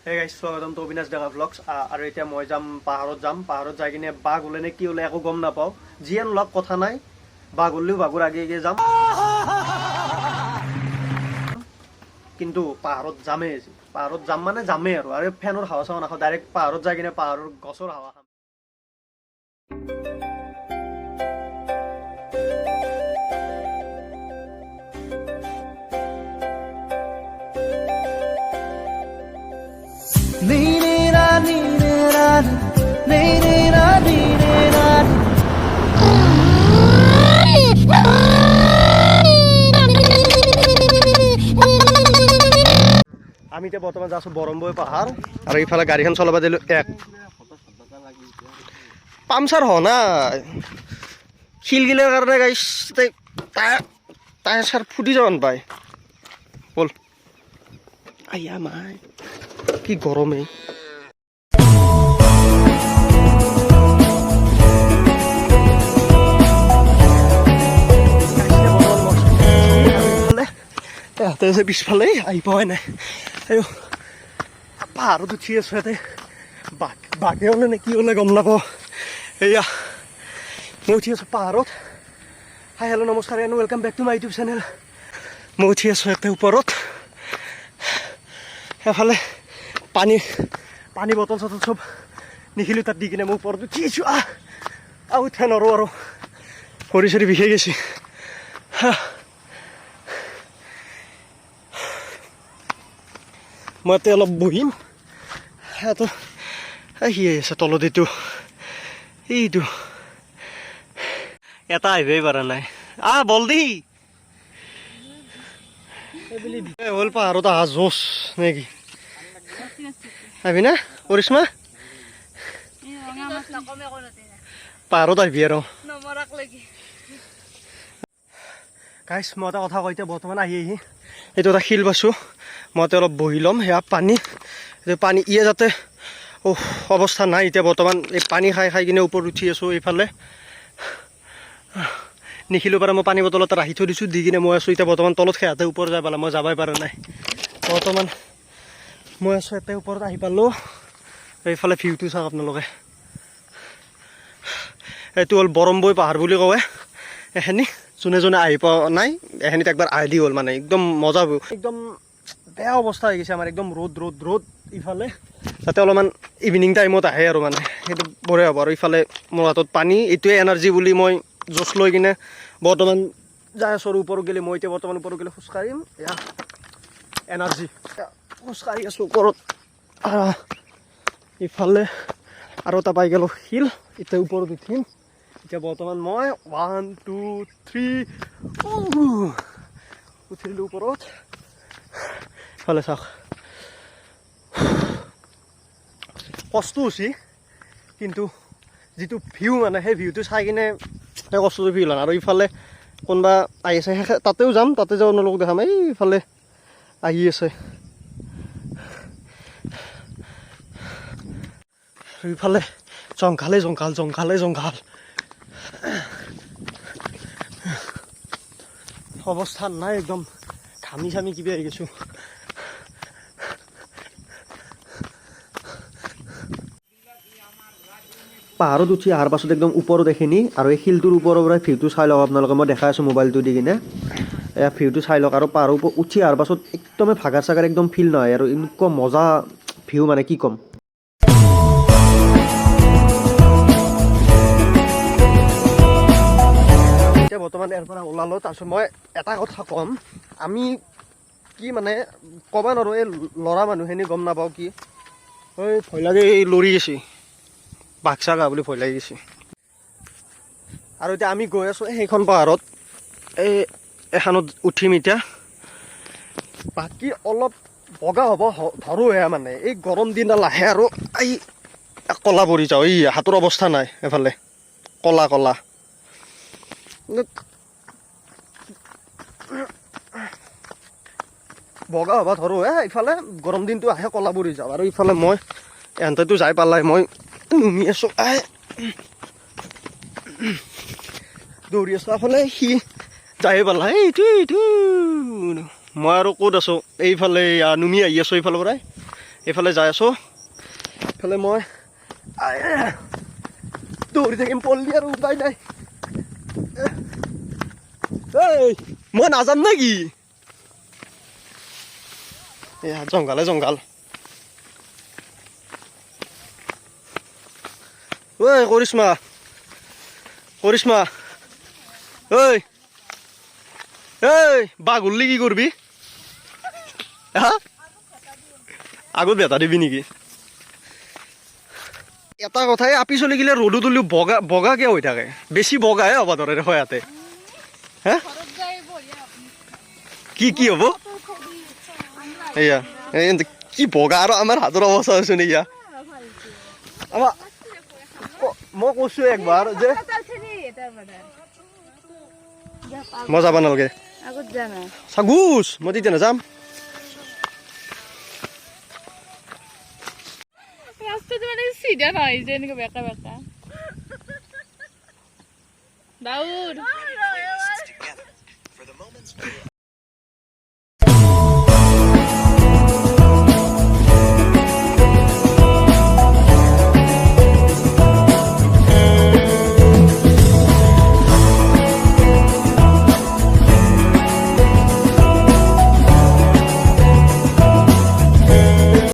Hey guys, স্বাগতম to Avinash Daga Vlogs আৰু এতিয়া মই যাম পাহাৰত যাই কিনে বাঘ ওলে নে কি ওলে একো গম নাপাও জিয়ান লগ কথা নাই বাঘ ওলেও বাঘৰ আগে যাম কিন্তু পাহাৰত যাম মানে যামেই আৰু ফেনৰ হাৱা চাৱা নাখাওঁ ডাইৰেক্ট পাহাৰত যাই কিনে পাহাৰৰ গছৰ হাৱা খাম আমি এতিয়া বৰ্তমান যাইছো বৰমবৈ পাহাৰ আৰু ইফালে গাড়ীখন চলাব দিলো এক পামচাৰ হ না শিলগিলাৰ কাৰণে গাইছ টায়াৰ ফুটি যাবান পায় বল আয়া মাই কি গৰমে পিছফালে আহি পোৱাই নাই আয়ো পাহাৰত উঠি আছো ইয়াতে বাঘে ওলে নে কি ওলে গম নাপাওঁ এয়া মই উঠি আছো পাহাৰত হাই হেল্ল' নমস্কাৰ and welcome back to my YouTube channel মই উঠি আছো ইয়াতে ওপৰত এফালে পানী বটল চটল চব নিখিলোঁ তাত দি কিনে মই ওপৰত উঠি আছো উঠা নৰো আৰু ভৰি চৰি বিষাই গৈছে মই ইয়াতে অলপ বহিম আহি আছে তলত এইটো এটা আহিবই পৰা নাই বল দি হ'ল পাহাৰত আহা জোচ নেকি আহিবি না কৰিশ্মা পাহাৰত আহিবি আৰু গাইছ মই এটা কথা কওঁ এতিয়া বৰ্তমান আহি এইটো এটা শিল পাইছোঁ মই অলপ বহি ল'ম সেয়া পানী ইয়ে যাতে অৱস্থা নাই এতিয়া বৰ্তমান এই পানী খাই কিনে ওপৰত উঠি আছোঁ এইফালে নিখিলোঁ পৰা মই পানী বটল এটা ৰাখি থৈ দিছোঁ দি কিনে মই আছোঁ এতিয়া বৰ্তমান তলত সেয়াতে ওপৰত যাই পালে মই যাবই পৰা নাই বৰ্তমান মই আছোঁ ইয়াতে ওপৰত আহি পালোঁ এইফালে ভিউটো চাওক আপোনালোকে এইটো হ'ল বৰমবৈ পাহাৰ বুলি কয় এখিনি যোনে আহি পোৱা নাই এখিনিত একবাৰ আহি হ'ল মানে একদম মজা একদম বেয়া অৱস্থা হৈ গৈছে আমাৰ একদম ৰ'দ ইফালে তাতে অলপমান ইভিনিং টাইমত আহে আৰু মানে সেইটো বঢ়িয়া হ'ব আৰু ইফালে মোৰ হাতত পানী এইটোৱে এনাৰ্জি বুলি মই জোচ লৈ কিনে বৰ্তমান যাই আছোঁ আৰু ওপৰত গ'লে মই এতিয়া বৰ্তমান ওপৰত গ'লে খোজকাঢ়িম এয়া এনাৰ্জি খোজকাঢ়ি আছোঁ ওপৰত ইফালে আৰু এটা পাই গ'লোঁ শিল এতিয়া ওপৰত উঠিম এতিয়া বৰ্তমান মই 1 2 3 উঠিলোঁ ওপৰত ফালে চাওক কষ্ট হৈছে কিন্তু যিটো ভিউ মানে সেই ভিউটো চাই কিনে সেই কষ্টটো ফিল হয় আৰু ইফালে কোনোবা আহি আছে তাতেও যাম তাতে যাওঁ আপোনালোকক দেখাম এইফালে আহি আছে ইফালে জংঘালে জংঘাল অৱস্থা নাই একদম ঘামি চামি কিবা আহি গৈছোঁ পাহাৰত উঠি অহাৰ পাছত একদম ওপৰত এইখিনি আৰু এই শিলটোৰ ওপৰৰ পৰা ভিউটো চাই লওক আপোনালোকে মই দেখাই আছোঁ মোবাইলটো দি কিনে এয়া ভিউটো চাই লওক আৰু পাহাৰৰ ওপৰত উঠি অহাৰ পাছত একদমেই ভাগাৰ চাগাৰ একদম ফিল নহয় আৰু এনেকুৱা মজা ভিউ মানে কি ক'ম এতিয়া বৰ্তমান ইয়াৰ পৰা ওলালোঁ তাৰপিছত মই এটা কথা ক'ম আমি কি মানে ক'ব নোৱাৰোঁ এই ল'ৰা মানুহখিনি গম নাপাওঁ কি ভয় লাগে এই লৰি গৈছে বাঘ চাগা বুলি ভয় লাগি গৈছে আৰু এতিয়া আমি গৈ আছোঁ সেইখন পাহাৰত এখনত উঠিম এতিয়া বাকী অলপ বগা হ'ব ধৰোঁহে মানে এই গৰম দিনডাল আহে আৰু এই কলা পৰি যাওঁ এই হাতৰ অৱস্থা নাই এফালে কলা বগা হ'ব ধৰোঁ ইফালে গৰম দিনটো আহে কলা পৰি যাওঁ আৰু ইফালে মই এহঁতেতো যাই পালাই মই নুমি আছোঁ দৌৰি আছোঁ এফালে সি যাই পালা এইটো মই আৰু ক'ত আছোঁ এইফালে নুমি আহি আছোঁ এইফালৰ পৰাই এইফালে যাই আছোঁ এইফালে মই দৌৰি থাকিম পল্লি আৰু উপায় নাই এই মই নাযাম নেকি এয়া জংঘালে জংঘাল ঐ কৰিশ্মা কৰিশ্মা ঐ এই বাঘ উৰলি কি কৰবি হা আগত বেটা দিবি নেকি এটা কথাই আপি চলি গেলে ৰ'দো তুলিও বগা বগাকে হৈ থাকে বেছি বগাহে হ'ব ধৰে দেখো ইয়াতে হে কি কি হ'ব এয়া কি বগা আৰু আমাৰ হাতৰ অৱস্থা হৈছে নেকি আমাৰ মই কৈছো একবাৰ যে মই যাব নালাগে চাগুচ মই তেতিয়া নাযাম ৰাস্তাতে মানে সিধা নয় যে এনেকে বেকা বেকা দাউদ